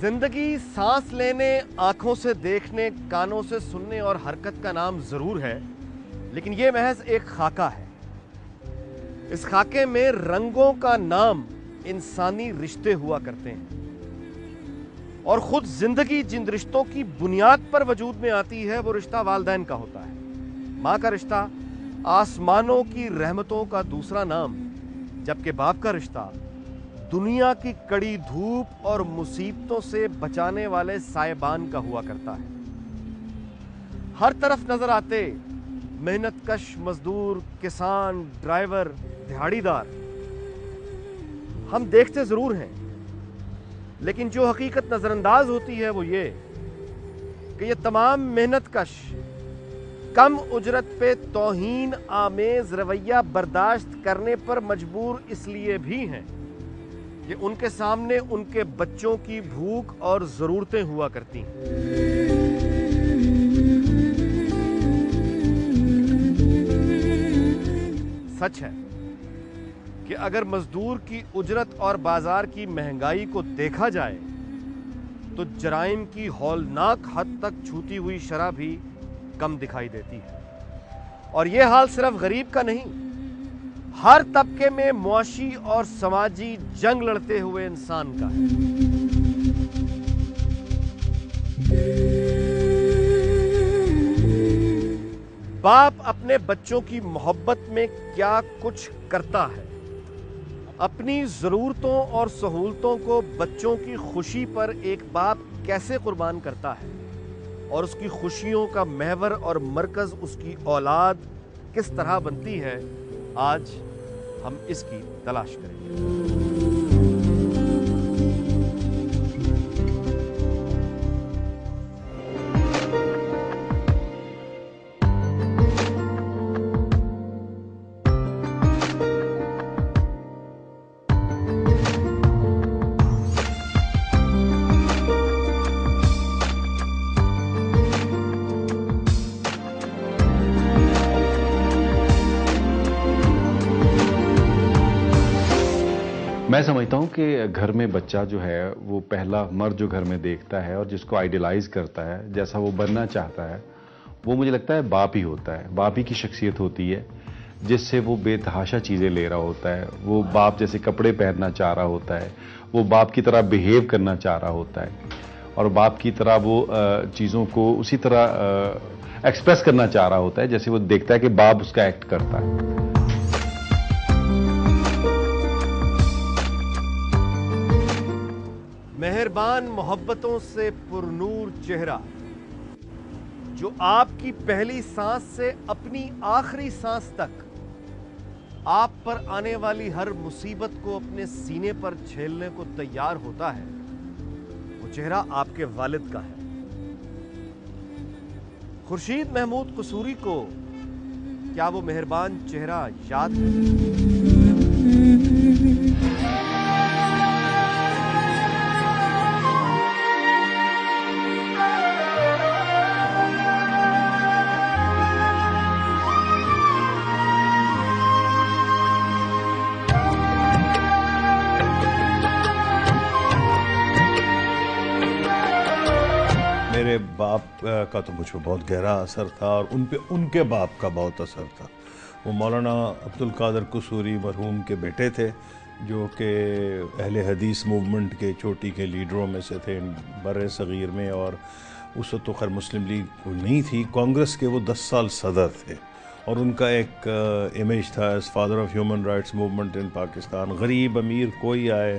जिंदगी सांस लेने, आंखों से देखने, कानों से सुनने और हरकत का नाम जरूर है, लेकिन यह महज एक खाका है। इस खाके में रंगों का नाम इंसानी रिश्ते हुआ करते हैं और खुद जिंदगी जिन रिश्तों की बुनियाद पर वजूद में आती है वो रिश्ता वालिदैन का होता है। मां का रिश्ता आसमानों की रहमतों का दूसरा नाम, जबकि बाप का रिश्ता दुनिया की कड़ी धूप और मुसीबतों से बचाने वाले सायबान का हुआ करता है। हर तरफ नजर आते मेहनतकश मजदूर, किसान, ड्राइवर, दिहाड़ीदार हम देखते जरूर हैं, लेकिन जो हकीकत नजरअंदाज होती है वो ये कि ये तमाम मेहनतकश कम उजरत पे तौहीन आमेज रवैया बर्दाश्त करने पर मजबूर इसलिए भी हैं कि उनके सामने उनके बच्चों की भूख और जरूरतें हुआ करती हैं। सच है कि अगर मजदूर की उजरत और बाजार की महंगाई को देखा जाए तो जराइम की हौलनाक हद तक छूती हुई शरह भी कम दिखाई देती है। और यह हाल सिर्फ गरीब का नहीं, हर तबके में मुआशी और समाजी जंग लड़ते हुए इंसान का है। बाप अपने बच्चों की मोहब्बत में क्या कुछ करता है, अपनी जरूरतों और सहूलतों को बच्चों की खुशी पर एक बाप कैसे कुर्बान करता है और उसकी खुशियों का महवर और मरकज उसकी औलाद किस तरह बनती है, आज हम इसकी तलाश करेंगे। मैं समझता हूँ कि घर में बच्चा जो है वो पहला मर्द जो घर में देखता है और जिसको आइडियलाइज करता है, जैसा वो बनना चाहता है, वो मुझे लगता है बाप ही होता है। बाप ही की शख्सियत होती है जिससे वो बेतहाशा चीज़ें ले रहा होता है। वो बाप जैसे कपड़े पहनना चाह रहा होता है, वो बाप की तरह बिहेव करना चाह रहा होता है और बाप की तरह वो चीज़ों को उसी तरह एक्सप्रेस करना चाह रहा होता है जैसे वो देखता है कि बाप उसका एक्ट करता है। मेहरबान मोहब्बतों से पुरनूर चेहरा जो आपकी पहली सांस से अपनी आखिरी सांस तक आप पर आने वाली हर मुसीबत को अपने सीने पर झेलने को तैयार होता है, वो चेहरा आपके वालिद का है। खुर्शीद महमूद कसूरी को क्या वो मेहरबान चेहरा याद है? मेरे बाप का तो मुझ पर बहुत गहरा असर था और उन पे उनके बाप का बहुत असर था। वो मौलाना अब्दुल कादर कसूरी मरहूम के बेटे थे, जो कि अहले हदीस मूवमेंट के चोटी के लीडरों में से थे बर सग़ीर में। और उस वक्त तो खैर मुस्लिम लीग नहीं थी, कांग्रेस के वो 10 साल सदर थे और उनका एक इमेज था as father of human rights movement in Pakistan. गरीब अमीर कोई आए,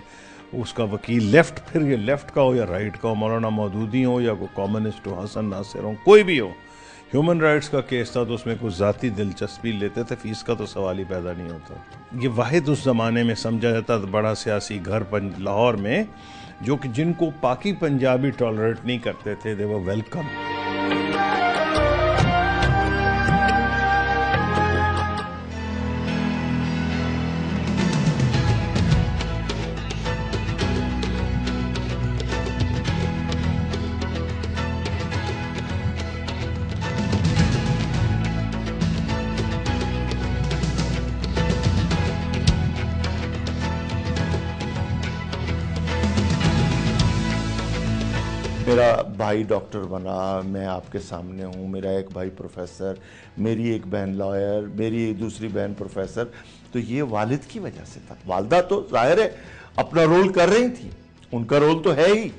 उसका वकील लेफ्ट, फिर ये लेफ्ट का हो या राइट का हो, मौलाना मौदूदी हो या कोई कम्युनिस्ट हो, हसन नासिर हो, कोई भी हो, ह्यूमन राइट्स का केस था तो उसमें कुछ ज़ाती दिलचस्पी लेते थे, फीस का तो सवाल ही पैदा नहीं होता। ये वाहिद उस ज़माने में समझा जाता था बड़ा सियासी घर लाहौर में, जो कि जिनको पाकी पंजाबी टॉलरेट नहीं करते थे, दे वर वेलकम। मेरा भाई डॉक्टर बना, मैं आपके सामने हूँ, मेरा एक भाई प्रोफेसर, मेरी एक बहन लॉयर, मेरी दूसरी बहन प्रोफेसर, तो ये वालिद की वजह से था। वालदा तो जाहिर है अपना रोल कर रही थी, उनका रोल तो है ही,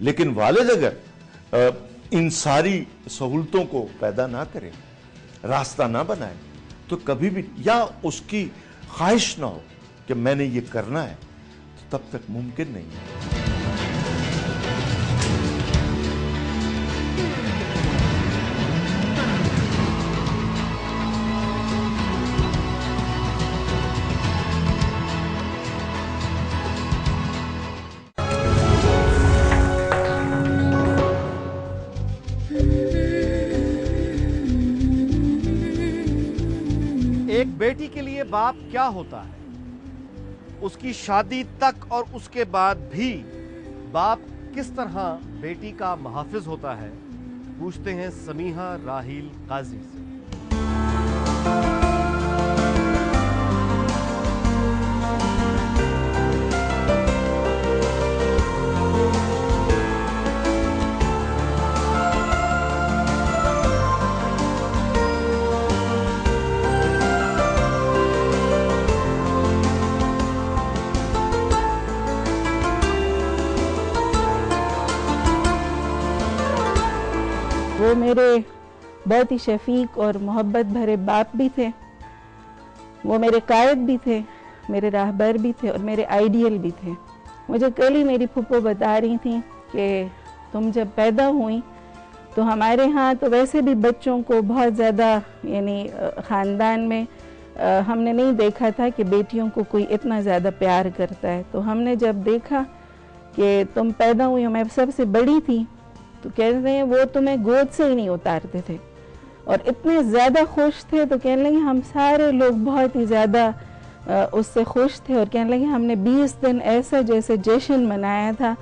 लेकिन वालिद अगर इन सारी सहूलतों को पैदा ना करे, रास्ता ना बनाए, तो कभी भी, या उसकी ख्वाहिश ना हो कि मैंने ये करना है, तो तब तक मुमकिन नहीं है। एक बेटी के लिए बाप क्या होता है, उसकी शादी तक और उसके बाद भी बाप किस तरह बेटी का मुहाफिज होता है, पूछते हैं समीहा राहील काजी से। वो मेरे बहुत ही शफीक और मोहब्बत भरे बाप भी थे, वो मेरे कायद भी थे, मेरे राहबर भी थे और मेरे आइडियल भी थे। मुझे कल ही मेरी फूफो बता रही थी कि तुम जब पैदा हुई तो हमारे यहाँ तो वैसे भी बच्चों को बहुत ज़्यादा, यानी ख़ानदान में हमने नहीं देखा था कि बेटियों को कोई इतना ज़्यादा प्यार करता है। तो हमने जब देखा कि तुम पैदा हुई और मैं सबसे बड़ी थी, तो कह रहे हैं वो तुम्हें गोद से ही नहीं उतारते थे और इतने ज़्यादा खुश थे। तो कहने लगे हम सारे लोग बहुत ही ज़्यादा उससे खुश थे और कहने लगे हमने 20 दिन ऐसा जैसे जश्न मनाया था।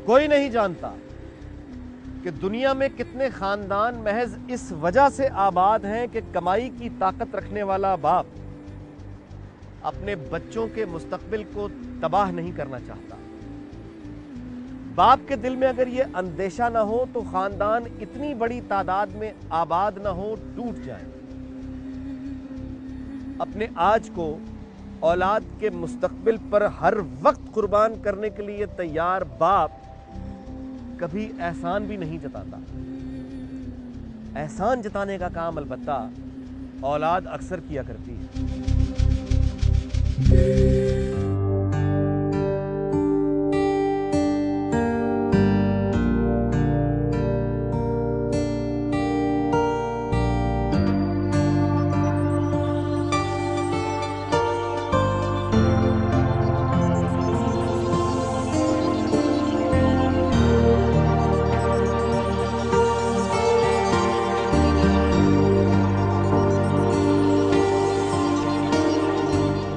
कोई नहीं जानता कि दुनिया में कितने खानदान महज इस वजह से आबाद हैं कि कमाई की ताकत रखने वाला बाप अपने बच्चों के मुस्तकबिल को तबाह नहीं करना चाहता। बाप के दिल में अगर ये अंदेशा ना हो तो खानदान इतनी बड़ी तादाद में आबाद ना हो, टूट जाए। अपने आज को औलाद के मुस्तकबिल पर हर वक्त कुर्बान करने के लिए तैयार बाप कभी एहसान भी नहीं जताता। एहसान जताने का काम अलबत्ता औलाद अक्सर किया करती है।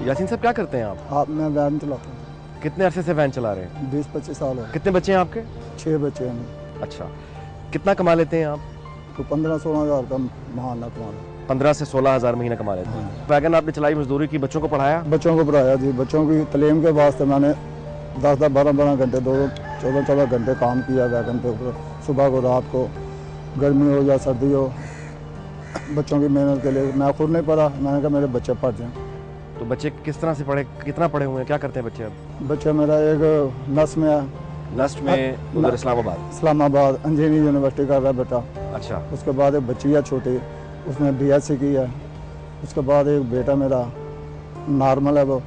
यासीन साहब क्या करते हैं आप? मैं वैन चलाता हूँ। कितने अरसे से वैन चला रहे हैं? 20-25 साल हो गए। कितने बच्चे हैं आपके? 6 बच्चे हैं। अच्छा, कितना कमा लेते हैं आप? तो 15-16 हज़ार का महीना कमा लेते। 15 से 16 हज़ार महीना कमा लेते हैं। वैगन आपने चलाई, मजदूरी की, बच्चों को पढ़ाया? बच्चों को पढ़ाया जी। बच्चों की तालीम के वास्ते मैंने 10-10, 12-12 घंटे, 14-14 घंटे काम किया वैगन पे ऊपर, सुबह को रात को, गर्मी हो या सर्दी हो, बच्चों की मेहनत के लिए। मैं खुद नहीं पढ़ा, मैंने कहा मेरे बच्चे पढ़ जाएँ। तो बच्चे किस तरह से पढ़े, कितना पढ़े हुए हैं, क्या करते हैं बच्चे अब? बच्चा मेरा एक नर्स में है। नस्ट में उधर इस्लामाबाद इंजीनियरिंग यूनिवर्सिटी कर रहा है बेटा। अच्छा। उसके बाद एक बच्ची है छोटी, उसने BSc की है। उसके बाद एक बेटा मेरा नॉर्मल है, वो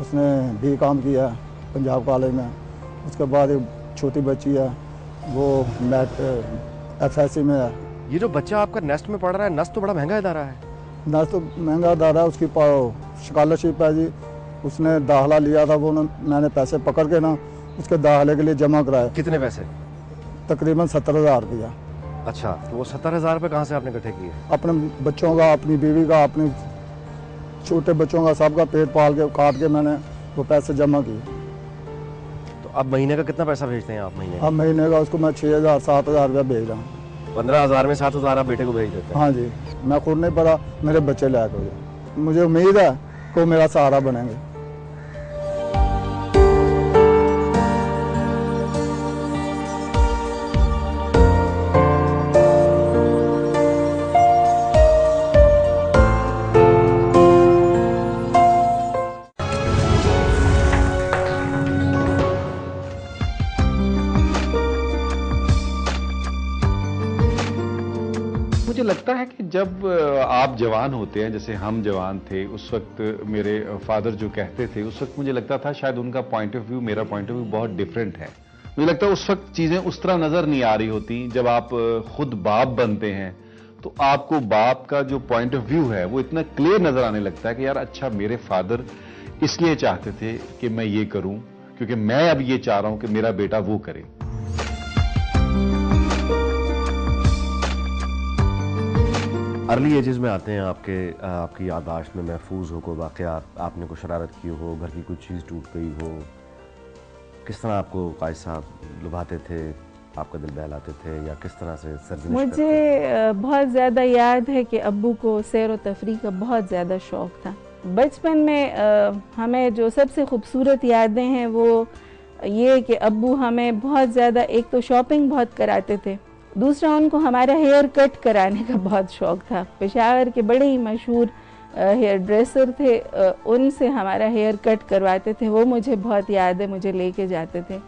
उसने BCom किया है पंजाब कॉलेज में। उसके बाद एक छोटी बच्ची है, वो FSC में है। ये जो बच्चा आपका नेस्ट में पढ़ रहा है, नस्ट तो बड़ा महंगा इदारा है। नस्ट तो महंगा इदारा है, उसकी स्कॉलरशिप है जी। उसने दाखिला लिया था, वो मैंने पैसे पकड़ के ना उसके दाखिले के लिए जमा कराए। कितने पैसे? तकरीबन 70,000 रुपया। अच्छा, तो वो 70,000 रुपये कहाँ से आपने इकट्ठे किए? अपने बच्चों का, अपनी बीवी का, अपने छोटे बच्चों का, सबका पेट पाल के काट के मैंने वो पैसे जमा किए। तो अब महीने का कितना पैसा भेजते हैं आप? महीने अब महीने का उसको मैं 6,000-7,000 रुपया भेज रहा हूँ। 15,000 में 7,000 आप बेटे को भेज देते हैं? हाँ जी। मैं खुद नहीं पढ़ा, मेरे बच्चे लायक हो गए। मुझे उम्मीद है कि वो मेरा सहारा बनेंगे। लगता है कि जब आप जवान होते हैं, जैसे हम जवान थे उस वक्त, मेरे फादर जो कहते थे उस वक्त मुझे लगता था शायद उनका पॉइंट ऑफ व्यू मेरा पॉइंट ऑफ व्यू बहुत डिफरेंट है। मुझे लगता है उस वक्त चीजें उस तरह नजर नहीं आ रही होती। जब आप खुद बाप बनते हैं तो आपको बाप का जो पॉइंट ऑफ व्यू है वो इतना क्लियर नजर आने लगता है कि यार अच्छा, मेरे फादर इसलिए चाहते थे कि मैं ये करूं क्योंकि मैं अब ये चाह रहा हूं कि मेरा बेटा वो करे। अर्ली एजेस में आते हैं आपकी याददाश्त में महफूज हो कोई वाक़या, आपने कोई शरारत की हो, घर की कोई चीज़ टूट गई हो, किस तरह आपको कायद साहब लुभाते थे, आपका दिल बहलाते थे, या किस तरह से सरजनिश मुझे बहुत ज़्यादा याद है कि अब्बू को सैर व तफरीह का बहुत ज़्यादा शौक़ था। बचपन में हमें जो सबसे खूबसूरत यादें हैं वो ये कि अब्बू हमें बहुत ज़्यादा, एक तो शॉपिंग बहुत कराते थे, दूसरा उनको हमारा हेयर कट कराने का बहुत शौक़ था। पेशावर के बड़े ही मशहूर हेयर ड्रेसर थे, उनसे हमारा हेयर कट करवाते थे। वो मुझे बहुत याद है, मुझे लेके जाते थे।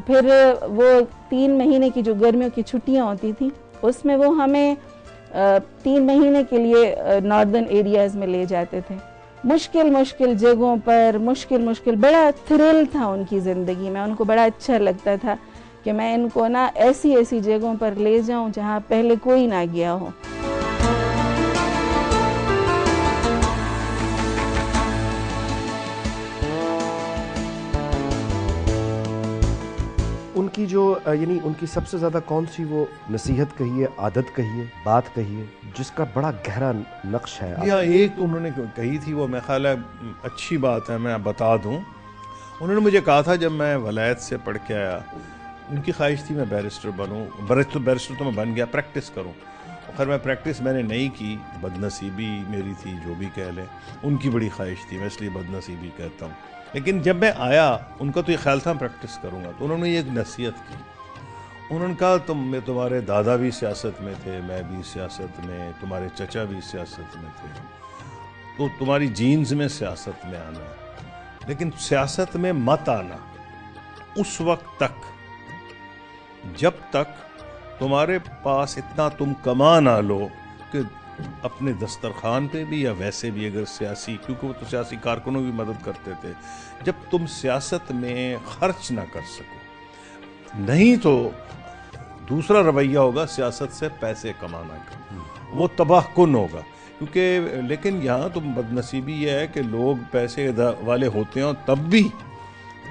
फिर वो 3 महीने की जो गर्मियों की छुट्टियां होती थी उसमें वो हमें 3 महीने के लिए नॉर्दर्न एरियाज़ में ले जाते थे, मुश्किल जगहों पर, मुश्किल बड़ा थ्रिल था उनकी ज़िंदगी में। उनको बड़ा अच्छा लगता था कि मैं इनको ना ऐसी जगहों पर ले जाऊं जहां पहले कोई ना गया हो। उनकी जो यानी उनकी सबसे ज़्यादा कौन सी वो नसीहत कही है, आदत कही है, बात कही है जिसका बड़ा गहरा नक्श है? या एक उन्होंने कही थी, वो मेरे ख्याल है अच्छी बात है, मैं बता दूं। उन्होंने मुझे कहा था जब मैं वलायत से पढ़ के आया, उनकी ख्वाहिश थी मैं बैरिस्टर बनूं। बैरिस्टर तो मैं बन गया, प्रैक्टिस करूं। खैर मैं प्रैक्टिस मैंने नहीं की, बदनसीबी मेरी थी, जो भी कह लें। उनकी बड़ी ख्वाहिश थी, मैं इसलिए बदनसीबी कहता हूँ। लेकिन जब मैं आया, उनका तो ये ख्याल था मैं प्रैक्टिस करूँगा, तो उन्होंने ये एक नसीहत की। उन्होंने कहा तुम्हारे दादा भी सियासत में थे, मैं भी सियासत में, तुम्हारे चचा भी सियासत में थे, तो तुम्हारी जीन्स में सियासत में आना, लेकिन सियासत में मत आना उस वक्त तक जब तक तुम्हारे पास इतना तुम कमा ना लो कि अपने दस्तरखान पे भी या वैसे भी, अगर सियासी, क्योंकि वो तो सियासी कारकुनों की मदद करते थे, जब तुम सियासत में खर्च ना कर सको, नहीं तो दूसरा रवैया होगा सियासत से पैसे कमाना का, वो तबाहकुन होगा। क्योंकि लेकिन यहाँ तो बदनसीबी ये है कि लोग पैसे वाले होते हैं और तब भी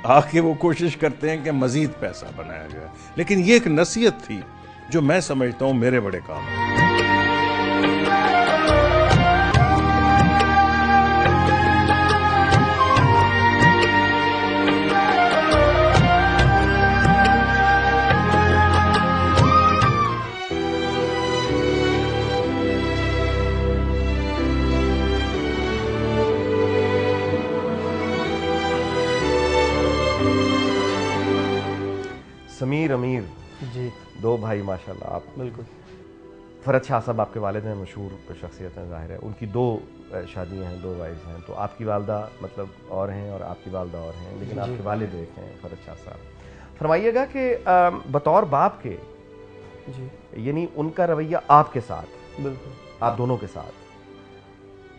आके वो कोशिश करते हैं कि मजीद पैसा बनाया जाए। लेकिन ये एक नसीहत थी जो मैं समझता हूँ मेरे बड़े काम है। समीर अमीर जी, 2 भाई माशाल्लाह। आप बिल्कुल। फरत शाह साहब आपके वालिद हैं, मशहूर शख्सियत हैं, ज़ाहिर है। उनकी 2 शादियां हैं, 2 वाइफ्स हैं। तो आपकी वालदा मतलब और हैं और आपकी वालदा और हैं, लेकिन आपके वालिद एक हैं, फरत शाह साहब। फरमाइएगा कि बतौर बाप के जी, यानी उनका रवैया आपके साथ, बिल्कुल। आप दोनों के साथ,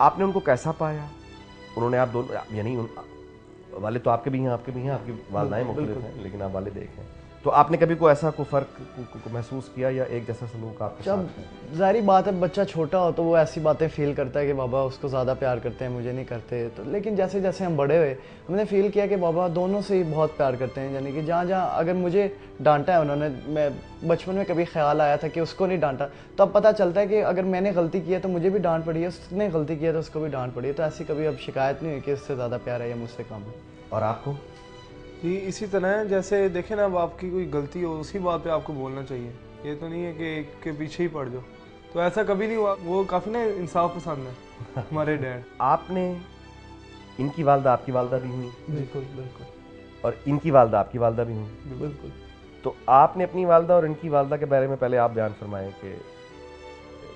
आपने उनको कैसा पाया? उन्होंने आप दोनों, यानी वालिद तो आपके भी हैं, आपकी वालदाएं मुख्तलिफ हैं, लेकिन आप वालिद एक हैं। तो आपने कभी कोई ऐसा कोई फ़र्क को महसूस किया या एक जैसा सलूक आपके जब साथ? ज़ाहिर बात है बच्चा छोटा हो तो वो ऐसी बातें फील करता है कि बाबा उसको ज़्यादा प्यार करते हैं, मुझे नहीं करते। तो लेकिन जैसे जैसे हम बड़े हुए, हमने फ़ील किया कि बाबा दोनों से ही बहुत प्यार करते हैं। यानी कि जहाँ जहाँ अगर मुझे डांटा है उन्होंने, मैं बचपन में कभी ख्याल आया था कि उसको नहीं डांटा, तो अब पता चलता है कि अगर मैंने गलती की है तो मुझे भी डांट पड़ी है, उसने गलती की है तो उसको भी डांट पड़ी है। तो ऐसी कभी अब शिकायत नहीं हुई कि उससे ज़्यादा प्यार है या मुझसे कम है। और आपको? जी इसी तरह है, जैसे देखें ना, अब आपकी कोई गलती हो उसी बात पे आपको बोलना चाहिए। ये तो नहीं है कि एक के पीछे ही पड़ जाओ, तो ऐसा कभी नहीं हुआ। वो काफ़ी ना इंसाफ पसंद है हमारे डैड। आपने, इनकी वालदा आपकी वालदा भी हुई, बिल्कुल बिल्कुल, और इनकी वालदा आपकी वालदा भी हुई। बिल्कुल। तो आपने अपनी वालदा और इनकी वालदा के बारे में पहले आप बयान फरमाएं कि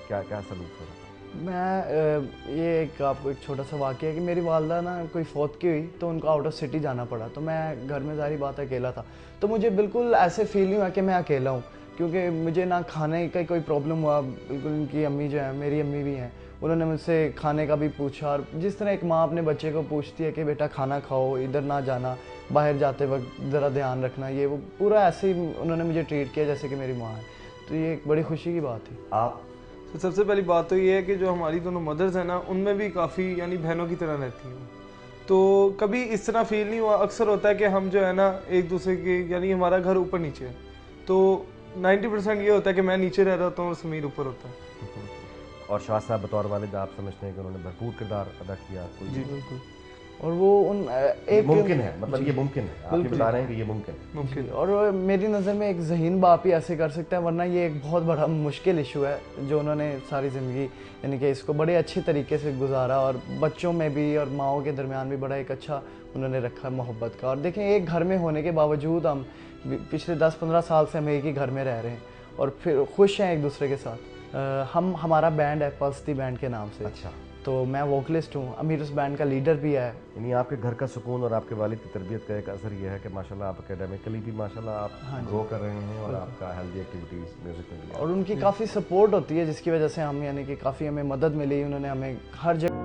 क्या क्या सलूक हो? मैं ये एक आपको एक छोटा सा वाक़या है कि मेरी वालदा ना कोई फौत की हुई तो उनको आउट ऑफ सिटी जाना पड़ा, तो मैं घर में ज़ाहिर बात है अकेला था। तो मुझे बिल्कुल ऐसे फील नहीं हुआ कि मैं अकेला हूँ, क्योंकि मुझे ना खाने का कोई प्रॉब्लम हुआ। बिल्कुल उनकी अम्मी जो है, मेरी अम्मी भी हैं, उन्होंने मुझसे खाने का भी पूछा, और जिस तरह एक माँ अपने बच्चे को पूछती है कि बेटा खाना खाओ, इधर ना जाना, बाहर जाते वक्त ज़रा ध्यान रखना, ये वो पूरा ऐसे ही उन्होंने मुझे ट्रीट किया जैसे कि मेरी माँ है। तो ये एक बड़ी खुशी की बात थी। आप तो सबसे पहली बात तो ये है कि जो हमारी दोनों मदर्स हैं ना, उनमें भी काफ़ी यानी बहनों की तरह रहती हैं। तो कभी इस तरह फील नहीं हुआ। अक्सर होता है कि हम जो है ना एक दूसरे के, यानी हमारा घर ऊपर नीचे है, तो 90% ये होता है कि मैं नीचे रह रहा हूँ और समीर ऊपर होता है। और शाह साहब बतौर वालिद आप समझते हैं कि उन्होंने भरपूर किरदार अदा किया? कोई जी बिल्कुल। और वो उन एक मुमकिन है, मतलब ये मुमकिन है, आप ये बता रहे हैं कि ये मुमकिन है। मुमकिन। और मेरी नज़र में एक ज़हीन बाप ही ऐसे कर सकता है, वरना ये एक बहुत बड़ा मुश्किल इशू है जो उन्होंने सारी ज़िंदगी यानी कि इसको बड़े अच्छे तरीके से गुजारा, और बच्चों में भी और माओं के दरमियान भी बड़ा एक अच्छा उन्होंने रखा मोहब्बत का। और देखें, एक घर में होने के बावजूद हम पिछले 10-15 साल से हम एक ही घर में रह रहे हैं और फिर खुश हैं एक दूसरे के साथ। हमारा बैंड है पल्स दी बैंड के नाम से। अच्छा। तो मैं वोकलिस्ट हूँ, अमीर उस बैंड का लीडर भी है। यानी आपके घर का सुकून और आपके वालिद की तरबियत का एक असर ये है कि माशाल्लाह आप एकेडमिकली भी माशाल्लाह आप ग्रो कर रहे हैं और आपका हेल्दी एक्टिविटीज़ म्यूज़िक में भी है। और उनकी काफ़ी सपोर्ट होती है, जिसकी वजह से हम यानी कि काफ़ी हमें मदद मिली, उन्होंने हमें हर जगह